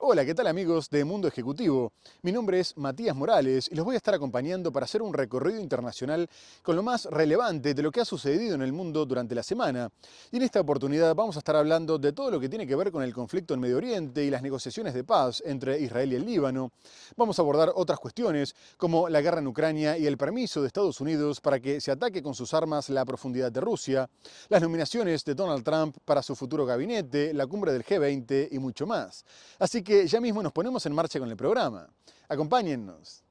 Hola, ¿qué tal amigos de Mundo Ejecutivo? Mi nombre es Matías Morales y los voy a estar acompañando para hacer un recorrido internacional con lo más relevante de lo que ha sucedido en el mundo durante la semana. Y en esta oportunidad vamos a estar hablando de todo lo que tiene que ver con el conflicto en Medio Oriente y las negociaciones de paz entre Israel y el Líbano. Vamos a abordar otras cuestiones como la guerra en Ucrania y el permiso de Estados Unidos para que se ataque con sus armas la profundidad de Rusia, las nominaciones de Donald Trump para su futuro gabinete, la cumbre del G20 y mucho más. Así que ya mismo nos ponemos en marcha con el programa. Acompáñennos.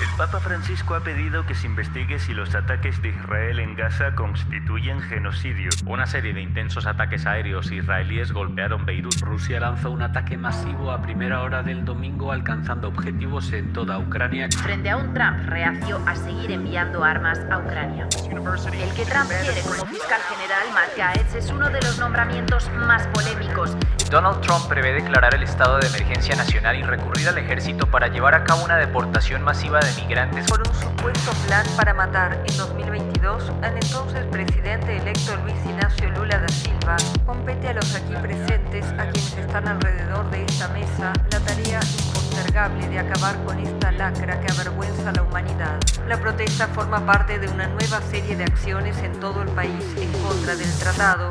El Papa Francisco ha pedido que se investigue si los ataques de Israel en Gaza constituyen genocidio. Una serie de intensos ataques aéreos israelíes golpearon Beirut. Rusia lanzó un ataque masivo a primera hora del domingo, alcanzando objetivos en toda Ucrania. Frente a un Trump reacio a seguir enviando armas a Ucrania. El que Trump quiere como fiscal general, Matt Gaetz, es uno de los nombramientos más polémicos. Donald Trump prevé declarar el estado de emergencia nacional y recurrir al ejército para llevar a cabo una deportación masiva de migrantes. Por un supuesto plan para matar en 2022 al entonces presidente electo Luis Inácio Lula da Silva, compete a los aquí presentes, a quienes están alrededor de esta mesa, la tarea impostergable de acabar con esta lacra que avergüenza a la humanidad. La protesta forma parte de una nueva serie de acciones en todo el país en contra del tratado.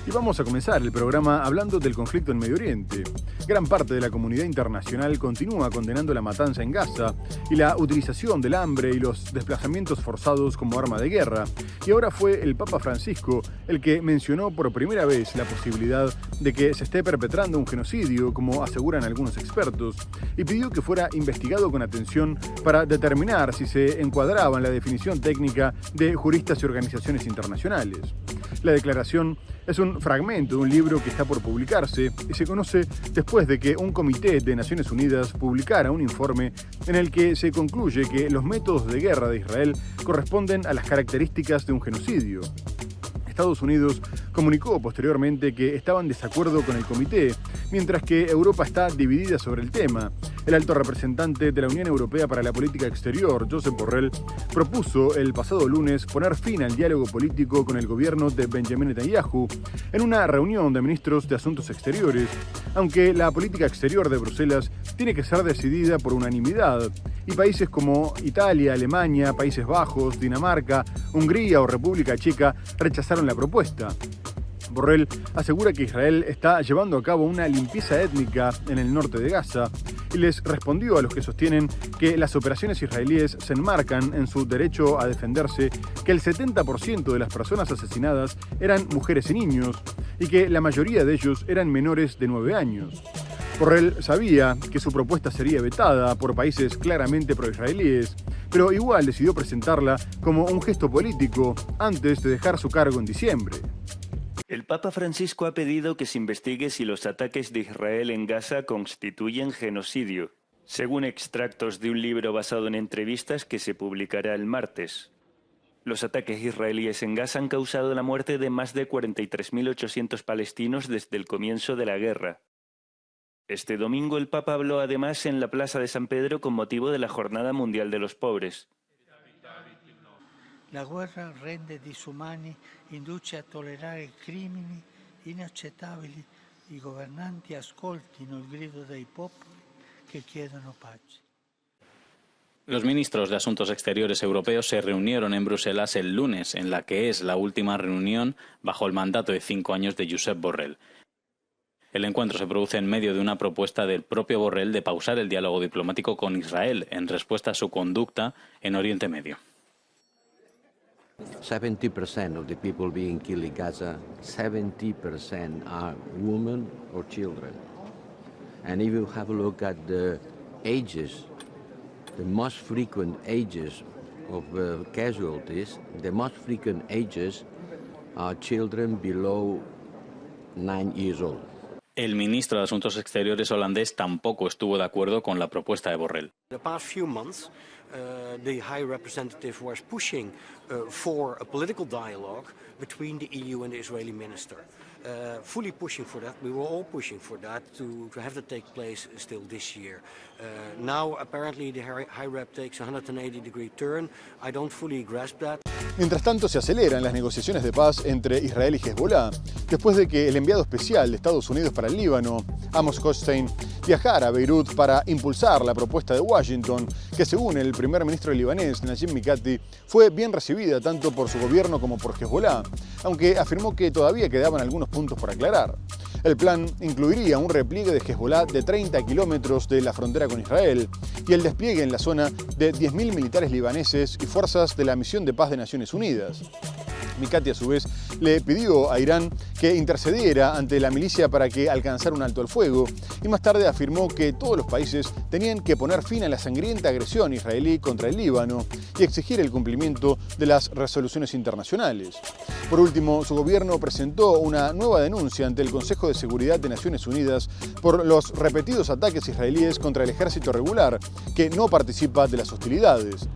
Y vamos a comenzar el programa hablando del conflicto en Medio Oriente. Gran parte de la comunidad internacional continúa condenando la matanza en Gaza y la utilización del hambre y los desplazamientos forzados como arma de guerra. Y ahora fue el Papa Francisco el que mencionó por primera vez la posibilidad de que se esté perpetrando un genocidio, como aseguran algunos expertos, y pidió que fuera investigado con atención para determinar si se encuadraba en la definición técnica de juristas y organizaciones internacionales. La declaración es un fragmento de un libro que está por publicarse y se conoce después de que un comité de Naciones Unidas publicara un informe en el que se concluye que los métodos de guerra de Israel corresponden a las características de un genocidio. Estados Unidos comunicó posteriormente que estaba en desacuerdo con el comité, mientras que Europa está dividida sobre el tema. El alto representante de la Unión Europea para la Política Exterior, Josep Borrell, propuso el pasado lunes poner fin al diálogo político con el gobierno de Benjamin Netanyahu en una reunión de ministros de Asuntos Exteriores, aunque la política exterior de Bruselas tiene que ser decidida por unanimidad, y países como Italia, Alemania, Países Bajos, Dinamarca, Hungría o República Checa rechazaron la propuesta. Borrell asegura que Israel está llevando a cabo una limpieza étnica en el norte de Gaza y les respondió a los que sostienen que las operaciones israelíes se enmarcan en su derecho a defenderse, que el 70% de las personas asesinadas eran mujeres y niños y que la mayoría de ellos eran menores de 9 años. Borrell sabía que su propuesta sería vetada por países claramente pro-israelíes, pero igual decidió presentarla como un gesto político antes de dejar su cargo en diciembre. El Papa Francisco ha pedido que se investigue si los ataques de Israel en Gaza constituyen genocidio, según extractos de un libro basado en entrevistas que se publicará el martes. Los ataques israelíes en Gaza han causado la muerte de más de 43.800 palestinos desde el comienzo de la guerra. Este domingo el Papa habló además en la Plaza de San Pedro con motivo de la Jornada Mundial de los Pobres. La guerra rende disumani, induce a tollerare crimini inaccettabili. I governanti ascoltino il grido dei popoli che chiedono pace. Los ministros de Asuntos Exteriores europeos se reunieron en Bruselas el lunes, en la que es la última reunión bajo el mandato de 5 años de Josep Borrell. El encuentro se produce en medio de una propuesta del propio Borrell de pausar el diálogo diplomático con Israel en respuesta a su conducta en Oriente Medio. 70% of the people being killed in Gaza, 70% are women or children. And if you have a look at the ages, the most frequent ages of casualties, the most frequent ages are children below 9 years old. El ministro de Asuntos Exteriores holandés tampoco estuvo de acuerdo con la propuesta de Borrell. The past few months, the High Representative was pushing for a political dialogue between the EU and the Israeli minister. Fully pushing for that. We were all pushing for that to have that take place still this year. Now, apparently, the High Rep takes a 180-degree turn. I don't fully grasp that. Mientras tanto, se aceleran las negociaciones de paz entre Israel y Hezbollah, después de que el enviado especial de Estados Unidos para el Líbano, Amos Hochstein, viajara a Beirut para impulsar la propuesta de Washington, que según el primer ministro libanés, Najib Mikati, fue bien recibida tanto por su gobierno como por Hezbollah, aunque afirmó que todavía quedaban algunos puntos por aclarar. El plan incluiría un repliegue de Hezbollah de 30 kilómetros de la frontera con Israel y el despliegue en la zona de 10.000 militares libaneses y fuerzas de la Misión de Paz de Naciones Unidas. Mikati, a su vez, le pidió a Irán que intercediera ante la milicia para que alcanzara un alto al fuego y más tarde afirmó que todos los países tenían que poner fin a la sangrienta agresión israelí contra el Líbano y exigir el cumplimiento de las resoluciones internacionales. Por último, su gobierno presentó una nueva denuncia ante el Consejo de Seguridad de Naciones Unidas por los repetidos ataques israelíes contra el ejército regular, que no participa de las hostilidades.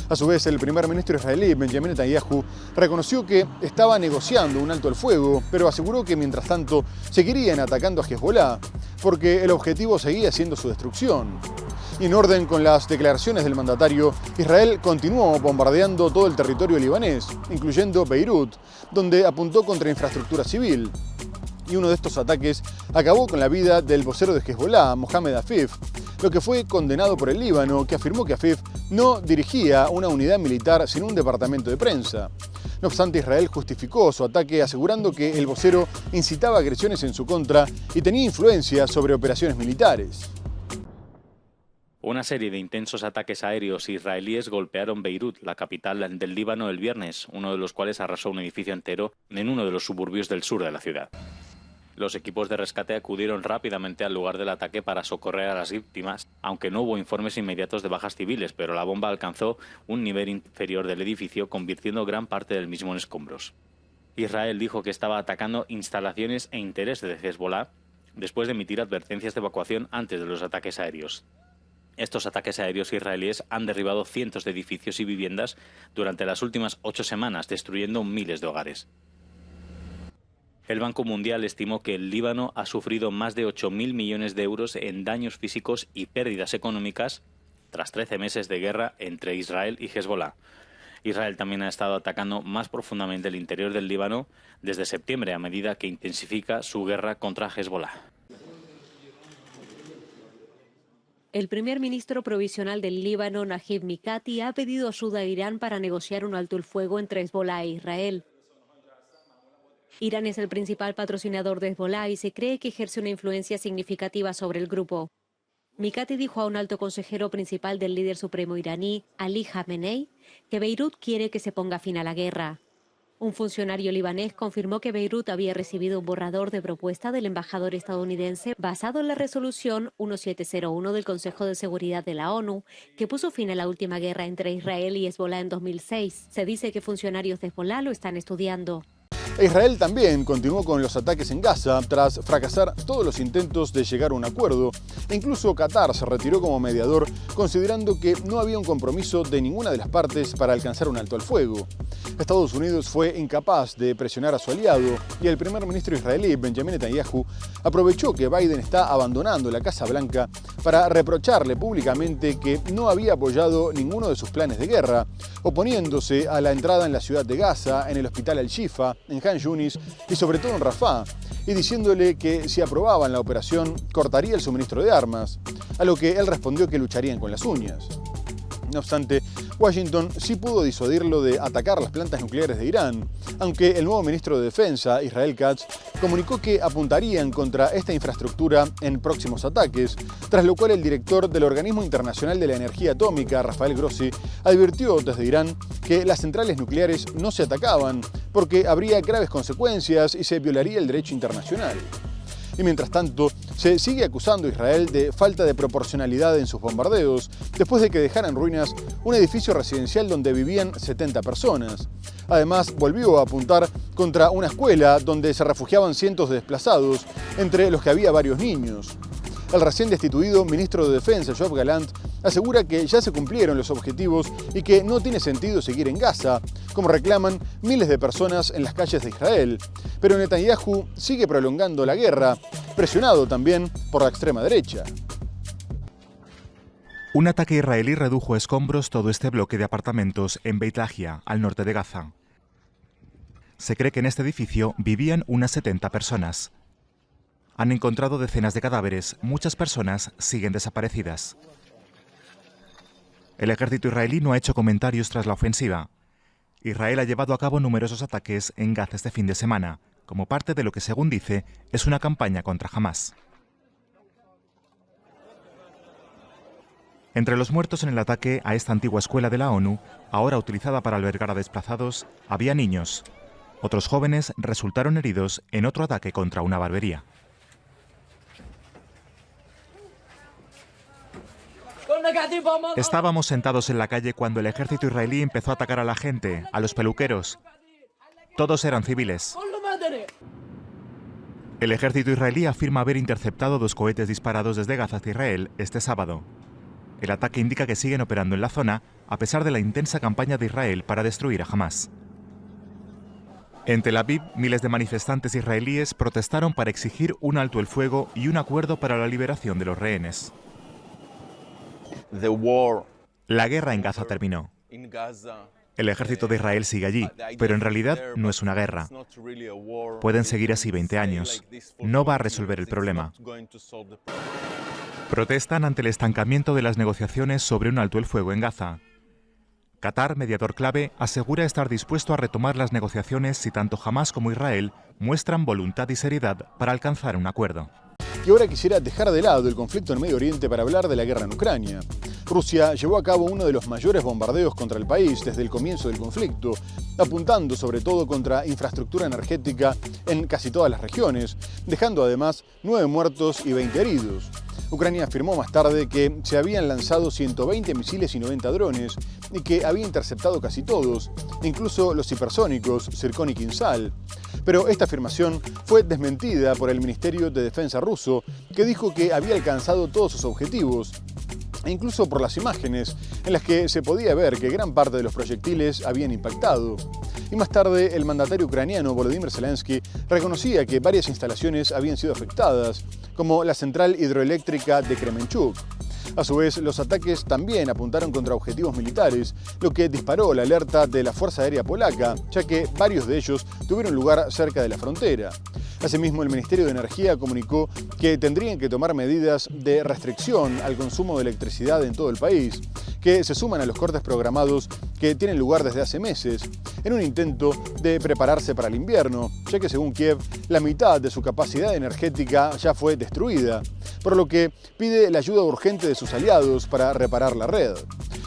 A su vez, el primer ministro israelí, Benjamin Netanyahu, reconoció que estaba negociando un alto al fuego, pero aseguró que mientras tanto seguirían atacando a Hezbollah, porque el objetivo seguía siendo su destrucción. Y en orden con las declaraciones del mandatario, Israel continuó bombardeando todo el territorio libanés, incluyendo Beirut, donde apuntó contra infraestructura civil. Y uno de estos ataques acabó con la vida del vocero de Hezbollah, Mohamed Afif, lo que fue condenado por el Líbano, que afirmó que Afif no dirigía una unidad militar sino un departamento de prensa. No obstante, Israel justificó su ataque asegurando que el vocero incitaba agresiones en su contra y tenía influencia sobre operaciones militares. Una serie de intensos ataques aéreos israelíes golpearon Beirut, la capital del Líbano, el viernes, uno de los cuales arrasó un edificio entero en uno de los suburbios del sur de la ciudad. Los equipos de rescate acudieron rápidamente al lugar del ataque para socorrer a las víctimas, aunque no hubo informes inmediatos de bajas civiles, pero la bomba alcanzó un nivel inferior del edificio, convirtiendo gran parte del mismo en escombros. Israel dijo que estaba atacando instalaciones e intereses de Hezbollah después de emitir advertencias de evacuación antes de los ataques aéreos. Estos ataques aéreos israelíes han derribado cientos de edificios y viviendas durante las últimas 8 semanas, destruyendo miles de hogares. El Banco Mundial estimó que el Líbano ha sufrido más de 8.000 millones de euros en daños físicos y pérdidas económicas tras 13 meses de guerra entre Israel y Hezbollah. Israel también ha estado atacando más profundamente el interior del Líbano desde septiembre a medida que intensifica su guerra contra Hezbollah. El primer ministro provisional del Líbano, Najib Mikati, ha pedido ayuda a Irán para negociar un alto el fuego entre Hezbollah e Israel. Irán es el principal patrocinador de Hezbollah y se cree que ejerce una influencia significativa sobre el grupo. Mikati dijo a un alto consejero principal del líder supremo iraní, Ali Khamenei, que Beirut quiere que se ponga fin a la guerra. Un funcionario libanés confirmó que Beirut había recibido un borrador de propuesta del embajador estadounidense basado en la resolución 1701 del Consejo de Seguridad de la ONU, que puso fin a la última guerra entre Israel y Hezbollah en 2006. Se dice que funcionarios de Hezbollah lo están estudiando. Israel también continuó con los ataques en Gaza tras fracasar todos los intentos de llegar a un acuerdo. E incluso Qatar se retiró como mediador, considerando que no había un compromiso de ninguna de las partes para alcanzar un alto al fuego. Estados Unidos fue incapaz de presionar a su aliado y el primer ministro israelí, Benjamin Netanyahu, aprovechó que Biden está abandonando la Casa Blanca para reprocharle públicamente que no había apoyado ninguno de sus planes de guerra, oponiéndose a la entrada en la ciudad de Gaza, en el hospital Al-Shifa, en Khan Yunis y sobre todo en Rafah, y diciéndole que si aprobaban la operación cortaría el suministro de armas, a lo que él respondió que lucharían con las uñas. No obstante, Washington sí pudo disuadirlo de atacar las plantas nucleares de Irán, aunque el nuevo ministro de Defensa, Israel Katz, comunicó que apuntarían contra esta infraestructura en próximos ataques, tras lo cual el director del Organismo Internacional de la Energía Atómica, Rafael Grossi, advirtió desde Irán que las centrales nucleares no se atacaban porque habría graves consecuencias y se violaría el derecho internacional. Y mientras tanto, se sigue acusando a Israel de falta de proporcionalidad en sus bombardeos, después de que dejara en ruinas un edificio residencial donde vivían 70 personas. Además, volvió a apuntar contra una escuela donde se refugiaban cientos de desplazados, entre los que había varios niños. El recién destituido ministro de Defensa, Yoav Gallant, asegura que ya se cumplieron los objetivos y que no tiene sentido seguir en Gaza, como reclaman miles de personas en las calles de Israel. Pero Netanyahu sigue prolongando la guerra, presionado también por la extrema derecha. Un ataque israelí redujo a escombros todo este bloque de apartamentos en Beit Lahia, al norte de Gaza. Se cree que en este edificio vivían unas 70 personas. Han encontrado decenas de cadáveres, muchas personas siguen desaparecidas. El ejército israelí no ha hecho comentarios tras la ofensiva. Israel ha llevado a cabo numerosos ataques en Gaza este fin de semana, como parte de lo que, según dice, es una campaña contra Hamás. Entre los muertos en el ataque a esta antigua escuela de la ONU, ahora utilizada para albergar a desplazados, había niños. Otros jóvenes resultaron heridos en otro ataque contra una barbería. Estábamos sentados en la calle cuando el ejército israelí empezó a atacar a la gente, a los peluqueros. Todos eran civiles. El ejército israelí afirma haber interceptado 2 cohetes disparados desde Gaza hacia Israel este sábado. El ataque indica que siguen operando en la zona, a pesar de la intensa campaña de Israel para destruir a Hamás. En Tel Aviv, miles de manifestantes israelíes protestaron para exigir un alto el fuego y un acuerdo para la liberación de los rehenes. La guerra en Gaza terminó. El ejército de Israel sigue allí, pero en realidad no es una guerra. Pueden seguir así 20 años. No va a resolver el problema. Protestan ante el estancamiento de las negociaciones sobre un alto el fuego en Gaza. Qatar, mediador clave, asegura estar dispuesto a retomar las negociaciones si tanto Hamás como Israel muestran voluntad y seriedad para alcanzar un acuerdo. Y ahora quisiera dejar de lado el conflicto en Medio Oriente para hablar de la guerra en Ucrania. Rusia llevó a cabo uno de los mayores bombardeos contra el país desde el comienzo del conflicto, apuntando sobre todo contra infraestructura energética en casi todas las regiones, dejando además 9 muertos y 20 heridos. Ucrania afirmó más tarde que se habían lanzado 120 misiles y 90 drones y que había interceptado casi todos, incluso los hipersónicos Zircon y Kinzhal. Pero esta afirmación fue desmentida por el Ministerio de Defensa ruso, que dijo que había alcanzado todos sus objetivos, e incluso por las imágenes en las que se podía ver que gran parte de los proyectiles habían impactado. Y más tarde, el mandatario ucraniano Volodymyr Zelensky reconocía que varias instalaciones habían sido afectadas, como la central hidroeléctrica de Kremenchuk. A su vez, los ataques también apuntaron contra objetivos militares, lo que disparó la alerta de la Fuerza Aérea Polaca, ya que varios de ellos tuvieron lugar cerca de la frontera. Asimismo, el Ministerio de Energía comunicó que tendrían que tomar medidas de restricción al consumo de electricidad en todo el país, que se suman a los cortes programados que tienen lugar desde hace meses, en un intento de prepararse para el invierno, ya que según Kiev, la mitad de su capacidad energética ya fue destruida, por lo que pide la ayuda urgente de sus aliados para reparar la red.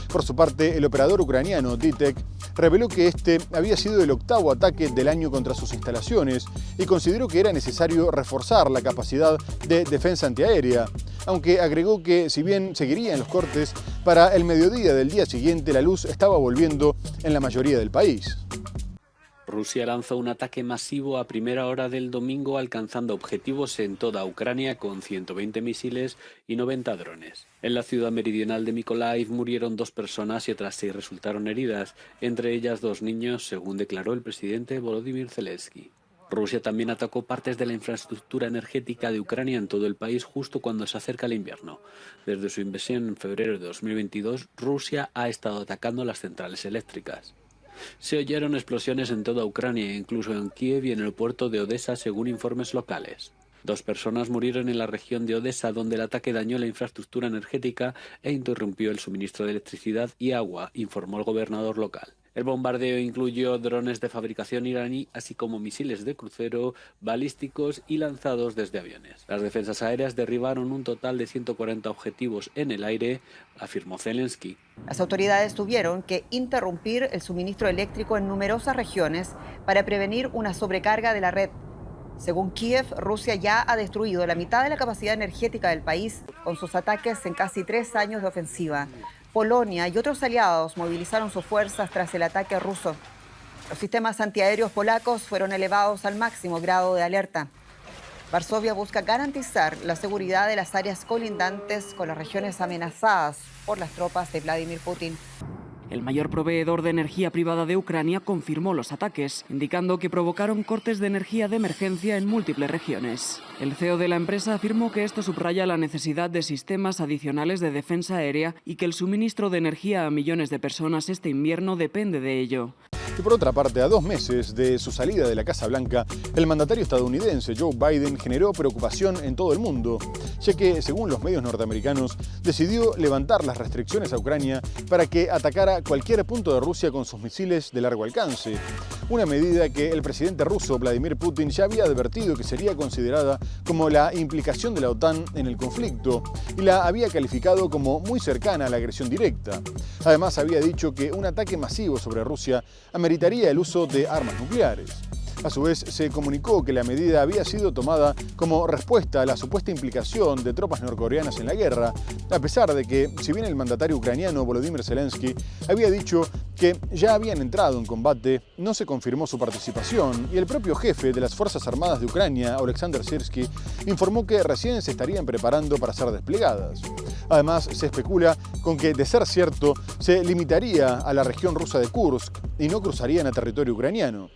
Por su parte, el operador ucraniano DTEK reveló que este había sido el 8º ataque del año contra sus instalaciones y consideró que era necesario reforzar la capacidad de defensa antiaérea, aunque agregó que si bien seguirían los cortes, para el mediodía del día siguiente la luz estaba volviendo en la mayoría del país. Rusia lanzó un ataque masivo a primera hora del domingo, alcanzando objetivos en toda Ucrania con 120 misiles y 90 drones. En la ciudad meridional de Mykolaiv murieron 2 personas y otras 6 resultaron heridas, entre ellas 2 niños, según declaró el presidente Volodymyr Zelensky. Rusia también atacó partes de la infraestructura energética de Ucrania en todo el país justo cuando se acerca el invierno. Desde su invasión en febrero de 2022, Rusia ha estado atacando las centrales eléctricas. Se oyeron explosiones en toda Ucrania, incluso en Kiev y en el puerto de Odessa, según informes locales. 2 personas murieron en la región de Odessa, donde el ataque dañó la infraestructura energética e interrumpió el suministro de electricidad y agua, informó el gobernador local. El bombardeo incluyó drones de fabricación iraní, así como misiles de crucero, balísticos y lanzados desde aviones. Las defensas aéreas derribaron un total de 140 objetivos en el aire, afirmó Zelensky. Las autoridades tuvieron que interrumpir el suministro eléctrico en numerosas regiones para prevenir una sobrecarga de la red. Según Kiev, Rusia ya ha destruido la mitad de la capacidad energética del país con sus ataques en casi 3 años de ofensiva. Polonia y otros aliados movilizaron sus fuerzas tras el ataque ruso. Los sistemas antiaéreos polacos fueron elevados al máximo grado de alerta. Varsovia busca garantizar la seguridad de las áreas colindantes con las regiones amenazadas por las tropas de Vladimir Putin. el mayor proveedor de energía privada de Ucrania, confirmó los ataques, indicando que provocaron cortes de energía de emergencia en múltiples regiones. El CEO de la empresa afirmó que esto subraya la necesidad de sistemas adicionales de defensa aérea y que el suministro de energía a millones de personas este invierno depende de ello. Y por otra parte, a 2 meses de su salida de la Casa Blanca, el mandatario estadounidense Joe Biden generó preocupación en todo el mundo, ya que, según los medios norteamericanos, decidió levantar las restricciones a Ucrania para que atacara cualquier punto de Rusia con sus misiles de largo alcance. Una medida que el presidente ruso Vladimir Putin ya había advertido que sería considerada como la implicación de la OTAN en el conflicto y la había calificado como muy cercana a la agresión directa. Además, había dicho que un ataque masivo sobre Rusia ameritaría el uso de armas nucleares. A su vez, se comunicó que la medida había sido tomada como respuesta a la supuesta implicación de tropas norcoreanas en la guerra, a pesar de que, si bien el mandatario ucraniano Volodymyr Zelensky había dicho que ya habían entrado en combate, no se confirmó su participación y el propio jefe de las Fuerzas Armadas de Ucrania, Oleksandr Syrsky, informó que recién se estarían preparando para ser desplegadas. Además, se especula con que, de ser cierto, se limitaría a la región rusa de Kursk y no cruzarían a territorio ucraniano.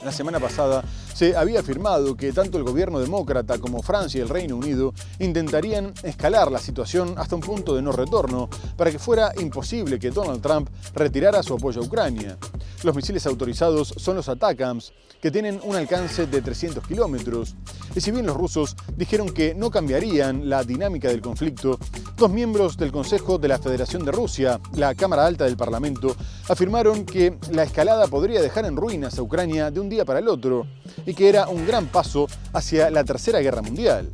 La semana pasada se había afirmado que tanto el gobierno demócrata como Francia y el Reino Unido intentarían escalar la situación hasta un punto de no retorno para que fuera imposible que Donald Trump retirara su apoyo a Ucrania. Los misiles autorizados son los ATACMS, que tienen un alcance de 300 kilómetros. Y si bien los rusos dijeron que no cambiarían la dinámica del conflicto, 2 miembros del Consejo de la Federación de Rusia, la Cámara Alta del Parlamento, afirmaron que la escalada podría dejar en ruinas a Ucrania de un día para el otro y que era un gran paso hacia la Tercera Guerra Mundial.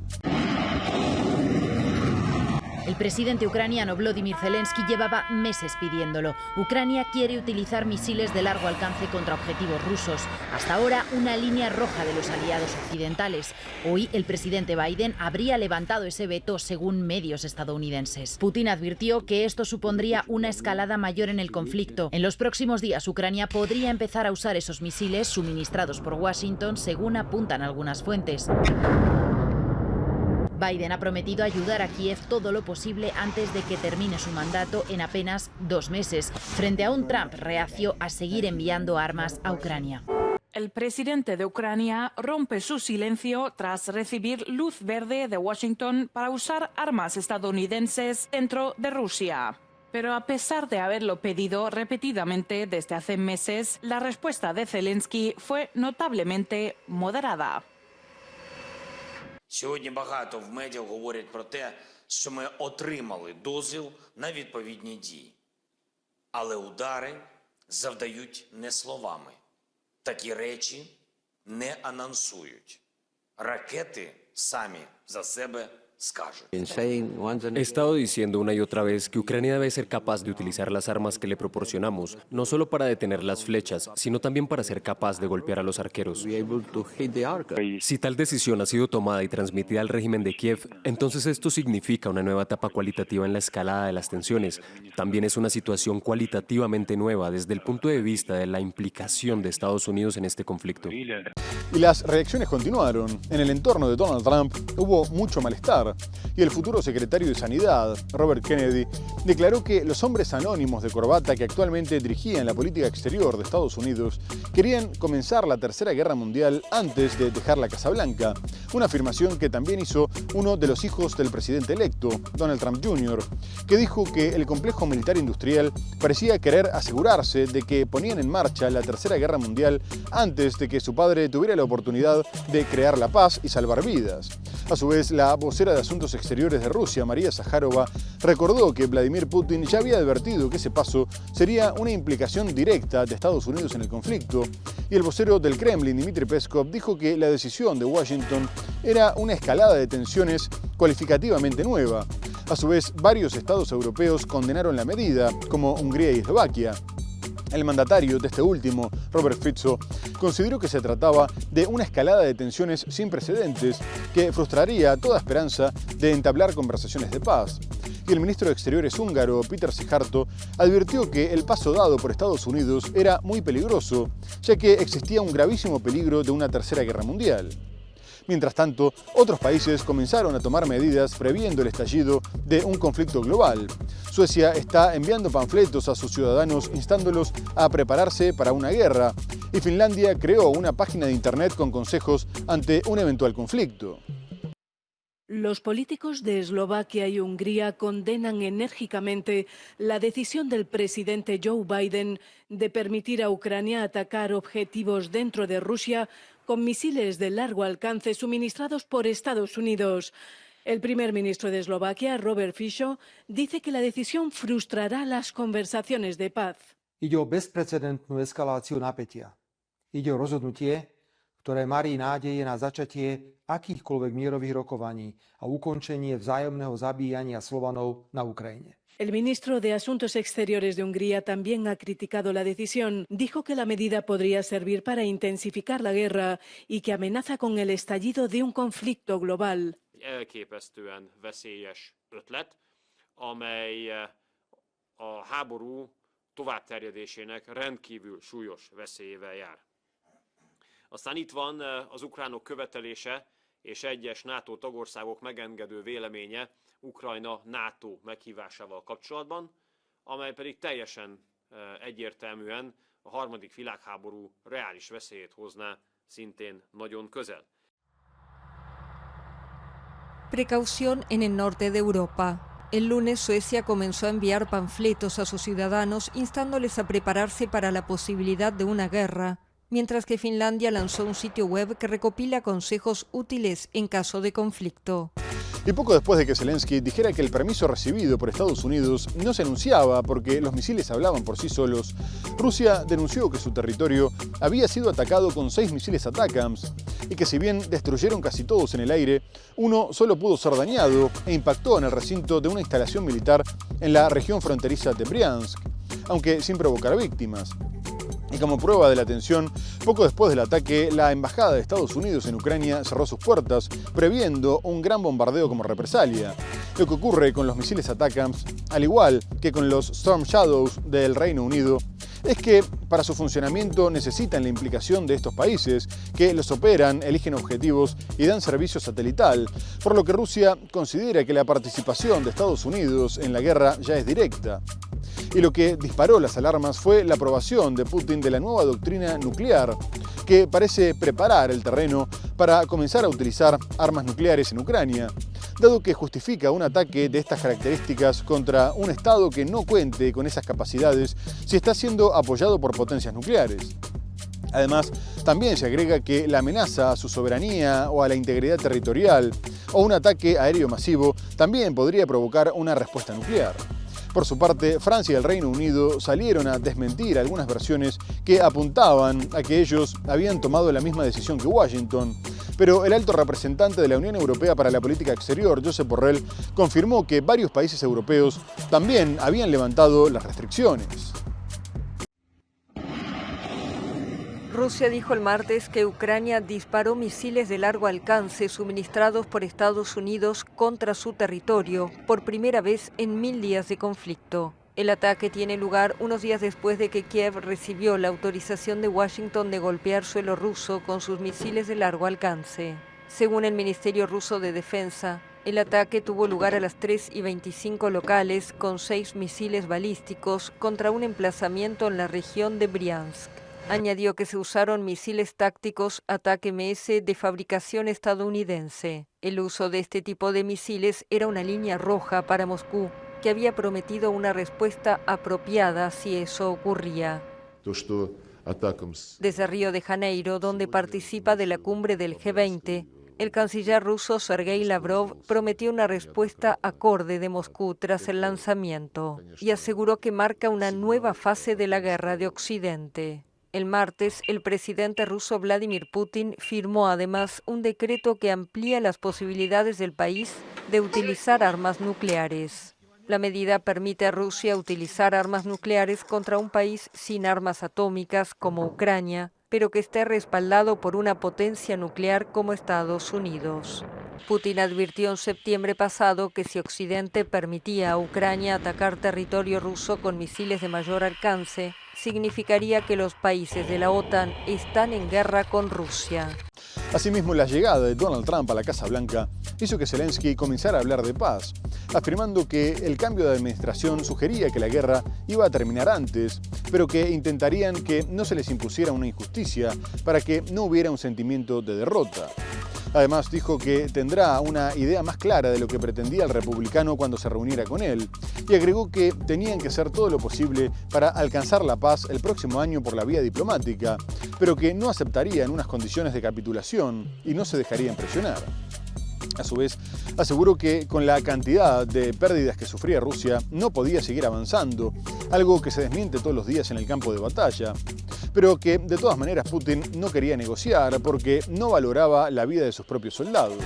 El presidente ucraniano Volodymyr Zelensky llevaba meses pidiéndolo. Ucrania quiere utilizar misiles de largo alcance contra objetivos rusos. Hasta ahora, una línea roja de los aliados occidentales. Hoy, el presidente Biden habría levantado ese veto según medios estadounidenses. Putin advirtió que esto supondría una escalada mayor en el conflicto. En los próximos días, Ucrania podría empezar a usar esos misiles suministrados por Washington, según apuntan algunas fuentes. Biden ha prometido ayudar a Kiev todo lo posible antes de que termine su mandato en apenas 2 meses, frente a un Trump reacio a seguir enviando armas a Ucrania. El presidente de Ucrania rompe su silencio tras recibir luz verde de Washington para usar armas estadounidenses dentro de Rusia. Pero a pesar de haberlo pedido repetidamente desde hace meses, la respuesta de Zelensky fue notablemente moderada. Сьогодні багато в медіа говорять про те, що ми отримали дозвіл на відповідні дії. Але удари завдають не словами. Такі речі не анонсують. Ракети самі за себе скажуть. He estado diciendo una y otra vez que Ucrania debe ser capaz de utilizar las armas que le proporcionamos, no solo para detener las flechas, sino también para ser capaz de golpear a los arqueros. Si tal decisión ha sido tomada y transmitida al régimen de Kiev, entonces esto significa una nueva etapa cualitativa en la escalada de las tensiones. También es una situación cualitativamente nueva desde el punto de vista de la implicación de Estados Unidos en este conflicto. Y las reacciones continuaron. En el entorno de Donald Trump hubo mucho malestar y el futuro secretario de Sanidad, Robert Kennedy, declaró que los hombres anónimos de corbata que actualmente dirigían la política exterior de Estados Unidos querían comenzar la Tercera Guerra Mundial antes de dejar la Casa Blanca, una afirmación que también hizo uno de los hijos del presidente electo, Donald Trump Jr., que dijo que el complejo militar industrial parecía querer asegurarse de que ponían en marcha la Tercera Guerra Mundial antes de que su padre tuviera la oportunidad de crear la paz y salvar vidas. A su vez, la vocera de Asuntos Exteriores de Rusia, María Zaharova, recordó que Vladimir Putin ya había advertido que ese paso sería una implicación directa de Estados Unidos en el conflicto, y el vocero del Kremlin, Dmitry Peskov, dijo que la decisión de Washington era una escalada de tensiones cualificativamente nueva. A su vez, varios estados europeos condenaron la medida, como Hungría y Eslovaquia. El mandatario de este último, Robert Fico, consideró que se trataba de una escalada de tensiones sin precedentes que frustraría toda esperanza de entablar conversaciones de paz. Y el ministro de Exteriores húngaro, Péter Szijjártó, advirtió que el paso dado por Estados Unidos era muy peligroso, ya que existía un gravísimo peligro de una tercera guerra mundial. Mientras tanto, otros países comenzaron a tomar medidas previendo el estallido de un conflicto global. Suecia está enviando panfletos a sus ciudadanos instándolos a prepararse para una guerra, y Finlandia creó una página de internet con consejos ante un eventual conflicto. Los políticos de Eslovaquia y Hungría condenan enérgicamente la decisión del presidente Joe Biden de permitir a Ucrania atacar objetivos dentro de Rusia con misiles de largo alcance suministrados por Estados Unidos. El primer ministro de Eslovaquia, Robert Fico, dice que la decisión frustrará las conversaciones de paz. Ide o bezprecedentnú eskaláciu napätia. Ide o rozhodnutie, ktoré marí nádeje na začatie akýchkoľvek mierových rokovaní a ukončenie vzájomného zabíjania Slovanov na Ukrajine. El ministro de Asuntos Exteriores de Hungría también ha criticado la decisión. Dijo que la medida podría servir para intensificar la guerra y que amenaza con el estallido de un conflicto global. Elképesztően veszélyes ötlet, amely a háború továbbterjedésének rendkívül súlyos veszélyével jár. Aztán itt van az ukránok követelése és egyes NATO tagországok megengedő véleménye Ukrajna NATO meghívásával kapcsolatban, amely pedig teljesen egyértelműen a harmadik világháború reális veszélyét hozná szintén nagyon közel. Precaución en el norte de Europa. El lunes Suecia comenzó a enviar panfletos a sus ciudadanos instándoles a prepararse para la posibilidad de una guerra, mientras que Finlandia lanzó un sitio web que recopila consejos útiles en caso de conflicto. Y poco después de que Zelensky dijera que el permiso recibido por Estados Unidos no se anunciaba porque los misiles hablaban por sí solos, Rusia denunció que su territorio había sido atacado con 6 misiles ATACMS y que si bien destruyeron casi todos en el aire, uno solo pudo ser dañado e impactó en el recinto de una instalación militar en la región fronteriza de Briansk, aunque sin provocar víctimas. Y como prueba de la tensión, poco después del ataque, la Embajada de Estados Unidos en Ucrania cerró sus puertas, previendo un gran bombardeo como represalia. Lo que ocurre con los misiles ATACMS, al igual que con los Storm Shadows del Reino Unido, es que para su funcionamiento necesitan la implicación de estos países, que los operan, eligen objetivos y dan servicio satelital, por lo que Rusia considera que la participación de Estados Unidos en la guerra ya es directa. Y lo que disparó las alarmas fue la aprobación de Putin de la nueva doctrina nuclear, que parece preparar el terreno para comenzar a utilizar armas nucleares en Ucrania, dado que justifica un ataque de estas características contra un Estado que no cuente con esas capacidades si está siendo apoyado por potencias nucleares. Además, también se agrega que la amenaza a su soberanía o a la integridad territorial o un ataque aéreo masivo también podría provocar una respuesta nuclear. Por su parte, Francia y el Reino Unido salieron a desmentir algunas versiones que apuntaban a que ellos habían tomado la misma decisión que Washington, pero el alto representante de la Unión Europea para la Política Exterior, Josep Borrell, confirmó que varios países europeos también habían levantado las restricciones. Rusia dijo el martes que Ucrania disparó misiles de largo alcance suministrados por Estados Unidos contra su territorio por primera vez en 1000 días de conflicto. El ataque tiene lugar unos días después de que Kiev recibió la autorización de Washington de golpear suelo ruso con sus misiles de largo alcance. Según el Ministerio Ruso de Defensa, el ataque tuvo lugar a las 3:25 locales con 6 misiles balísticos contra un emplazamiento en la región de Briansk. Añadió que se usaron misiles tácticos ATACMS de fabricación estadounidense. El uso de este tipo de misiles era una línea roja para Moscú, que había prometido una respuesta apropiada si eso ocurría. Desde Río de Janeiro, donde participa de la cumbre del G20, el canciller ruso Sergei Lavrov prometió una respuesta acorde de Moscú tras el lanzamiento y aseguró que marca una nueva fase de la guerra de Occidente. El martes, el presidente ruso Vladimir Putin firmó además un decreto que amplía las posibilidades del país de utilizar armas nucleares. La medida permite a Rusia utilizar armas nucleares contra un país sin armas atómicas como Ucrania, pero que esté respaldado por una potencia nuclear como Estados Unidos. Putin advirtió en septiembre pasado que si Occidente permitía a Ucrania atacar territorio ruso con misiles de mayor alcance, significaría que los países de la OTAN están en guerra con Rusia. Asimismo, la llegada de Donald Trump a la Casa Blanca hizo que Zelensky comenzara a hablar de paz, afirmando que el cambio de administración sugería que la guerra iba a terminar antes, pero que intentarían que no se les impusiera una injusticia para que no hubiera un sentimiento de derrota. Además, dijo que tendrá una idea más clara de lo que pretendía el republicano cuando se reuniera con él, y agregó que tenían que hacer todo lo posible para alcanzar la paz el próximo año por la vía diplomática, pero que no aceptarían unas condiciones de capitulación y no se dejarían presionar. A su vez, aseguró que con la cantidad de pérdidas que sufría Rusia no podía seguir avanzando, algo que se desmiente todos los días en el campo de batalla, pero que de todas maneras Putin no quería negociar porque no valoraba la vida de sus propios soldados.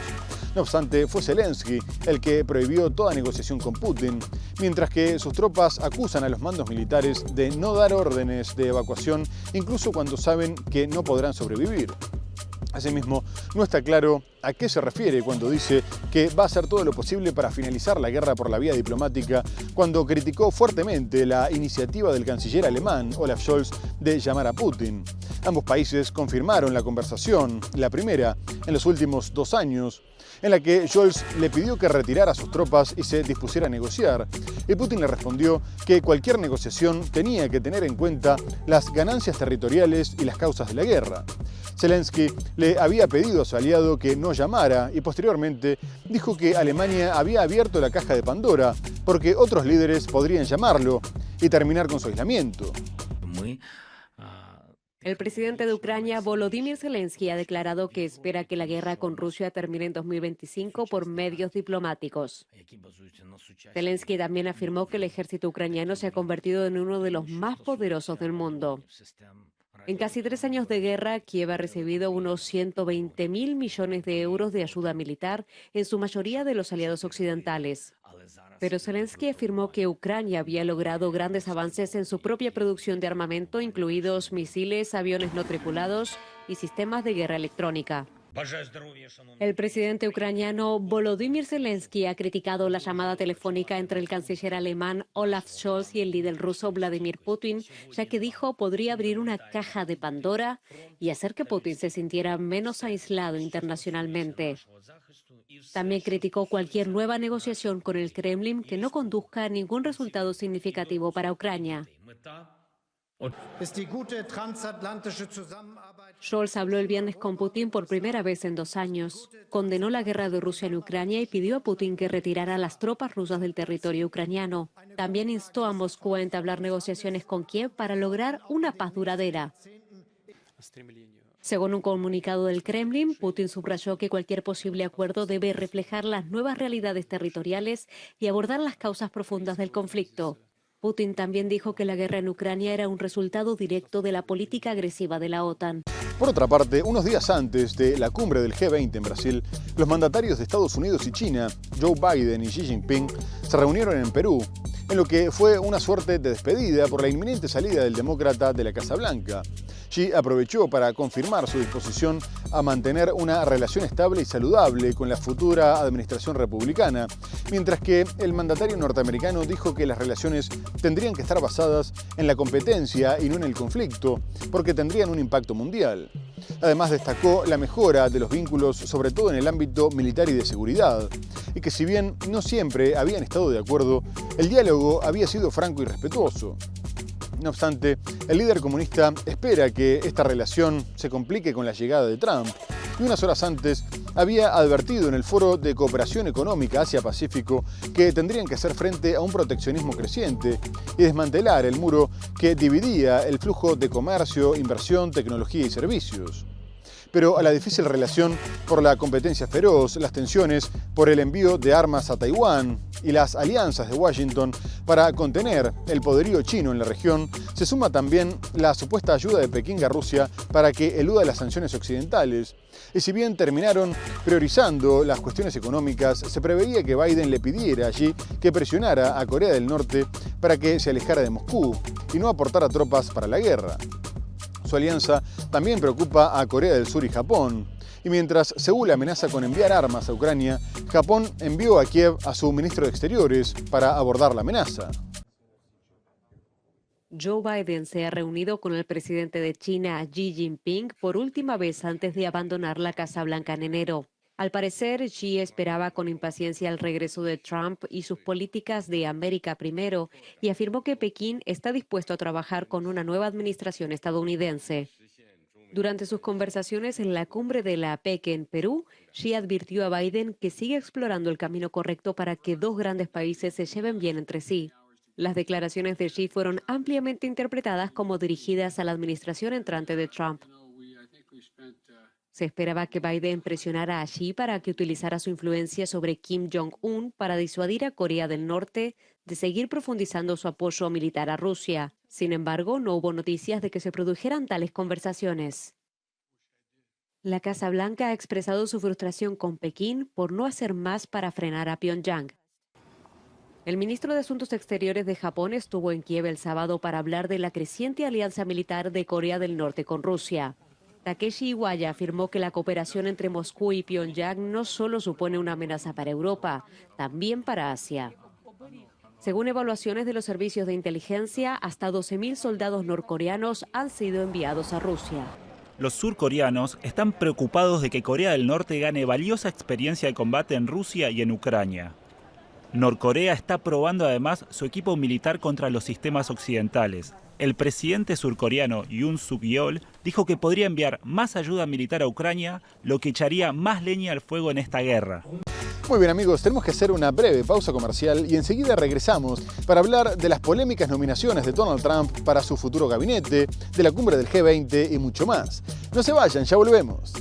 No obstante, fue Zelensky el que prohibió toda negociación con Putin, mientras que sus tropas acusan a los mandos militares de no dar órdenes de evacuación incluso cuando saben que no podrán sobrevivir. Asimismo, no está claro a qué se refiere cuando dice que va a hacer todo lo posible para finalizar la guerra por la vía diplomática, cuando criticó fuertemente la iniciativa del canciller alemán Olaf Scholz de llamar a Putin. Ambos países confirmaron la conversación, la primera en los últimos 2 años, en la que Scholz le pidió que retirara sus tropas y se dispusiera a negociar, y Putin le respondió que cualquier negociación tenía que tener en cuenta las ganancias territoriales y las causas de la guerra. Zelensky le había pedido a su aliado que no llamara y posteriormente dijo que Alemania había abierto la caja de Pandora porque otros líderes podrían llamarlo y terminar con su aislamiento. El presidente de Ucrania, Volodymyr Zelensky, ha declarado que espera que la guerra con Rusia termine en 2025 por medios diplomáticos. Zelensky también afirmó que el ejército ucraniano se ha convertido en uno de los más poderosos del mundo. En casi 3 años de guerra, Kiev ha recibido unos 120.000 millones de euros de ayuda militar, en su mayoría de los aliados occidentales. Pero Zelensky afirmó que Ucrania había logrado grandes avances en su propia producción de armamento, incluidos misiles, aviones no tripulados y sistemas de guerra electrónica. El presidente ucraniano Volodymyr Zelensky ha criticado la llamada telefónica entre el canciller alemán Olaf Scholz y el líder ruso Vladimir Putin, ya que dijo podría abrir una caja de Pandora y hacer que Putin se sintiera menos aislado internacionalmente. También criticó cualquier nueva negociación con el Kremlin que no conduzca a ningún resultado significativo para Ucrania. Scholz habló el viernes con Putin por primera vez en 2 años. Condenó la guerra de Rusia en Ucrania y pidió a Putin que retirara las tropas rusas del territorio ucraniano. También instó a Moscú a entablar negociaciones con Kiev para lograr una paz duradera. Según un comunicado del Kremlin, Putin subrayó que cualquier posible acuerdo debe reflejar las nuevas realidades territoriales y abordar las causas profundas del conflicto. Putin también dijo que la guerra en Ucrania era un resultado directo de la política agresiva de la OTAN. Por otra parte, unos días antes de la cumbre del G20 en Brasil, los mandatarios de Estados Unidos y China, Joe Biden y Xi Jinping, se reunieron en Perú, en lo que fue una suerte de despedida por la inminente salida del demócrata de la Casa Blanca. Xi aprovechó para confirmar su disposición a mantener una relación estable y saludable con la futura administración republicana, mientras que el mandatario norteamericano dijo que las relaciones tendrían que estar basadas en la competencia y no en el conflicto, porque tendrían un impacto mundial. Además, destacó la mejora de los vínculos, sobre todo en el ámbito militar y de seguridad, y que si bien no siempre habían estado de acuerdo, el diálogo había sido franco y respetuoso. No obstante, el líder comunista espera que esta relación se complique con la llegada de Trump, y unas horas antes había advertido en el Foro de Cooperación Económica Asia-Pacífico que tendrían que hacer frente a un proteccionismo creciente y desmantelar el muro que dividía el flujo de comercio, inversión, tecnología y servicios. Pero a la difícil relación por la competencia feroz, las tensiones por el envío de armas a Taiwán y las alianzas de Washington para contener el poderío chino en la región, se suma también la supuesta ayuda de Pekín a Rusia para que eluda las sanciones occidentales. Y si bien terminaron priorizando las cuestiones económicas, se preveía que Biden le pidiera allí que presionara a Corea del Norte para que se alejara de Moscú y no aportara tropas para la guerra. Su alianza también preocupa a Corea del Sur y Japón. Y mientras Seúl amenaza con enviar armas a Ucrania, Japón envió a Kiev a su ministro de Exteriores para abordar la amenaza. Joe Biden se ha reunido con el presidente de China, Xi Jinping, por última vez antes de abandonar la Casa Blanca en enero. Al parecer, Xi esperaba con impaciencia el regreso de Trump y sus políticas de América primero, y afirmó que Pekín está dispuesto a trabajar con una nueva administración estadounidense. Durante sus conversaciones en la cumbre de la APEC en Perú, Xi advirtió a Biden que sigue explorando el camino correcto para que dos grandes países se lleven bien entre sí. Las declaraciones de Xi fueron ampliamente interpretadas como dirigidas a la administración entrante de Trump. Se esperaba que Biden presionara a Xi para que utilizara su influencia sobre Kim Jong-un para disuadir a Corea del Norte de seguir profundizando su apoyo militar a Rusia. Sin embargo, no hubo noticias de que se produjeran tales conversaciones. La Casa Blanca ha expresado su frustración con Pekín por no hacer más para frenar a Pyongyang. El ministro de Asuntos Exteriores de Japón estuvo en Kiev el sábado para hablar de la creciente alianza militar de Corea del Norte con Rusia. Takeshi Iwaya afirmó que la cooperación entre Moscú y Pyongyang no solo supone una amenaza para Europa, también para Asia. Según evaluaciones de los servicios de inteligencia, hasta 12.000 soldados norcoreanos han sido enviados a Rusia. Los surcoreanos están preocupados de que Corea del Norte gane valiosa experiencia de combate en Rusia y en Ucrania. Norcorea está probando además su equipo militar contra los sistemas occidentales. El presidente surcoreano Yoon Suk-yeol dijo que podría enviar más ayuda militar a Ucrania, lo que echaría más leña al fuego en esta guerra. Muy bien amigos, tenemos que hacer una breve pausa comercial y enseguida regresamos para hablar de las polémicas nominaciones de Donald Trump para su futuro gabinete, de la cumbre del G20 y mucho más. No se vayan, ya volvemos.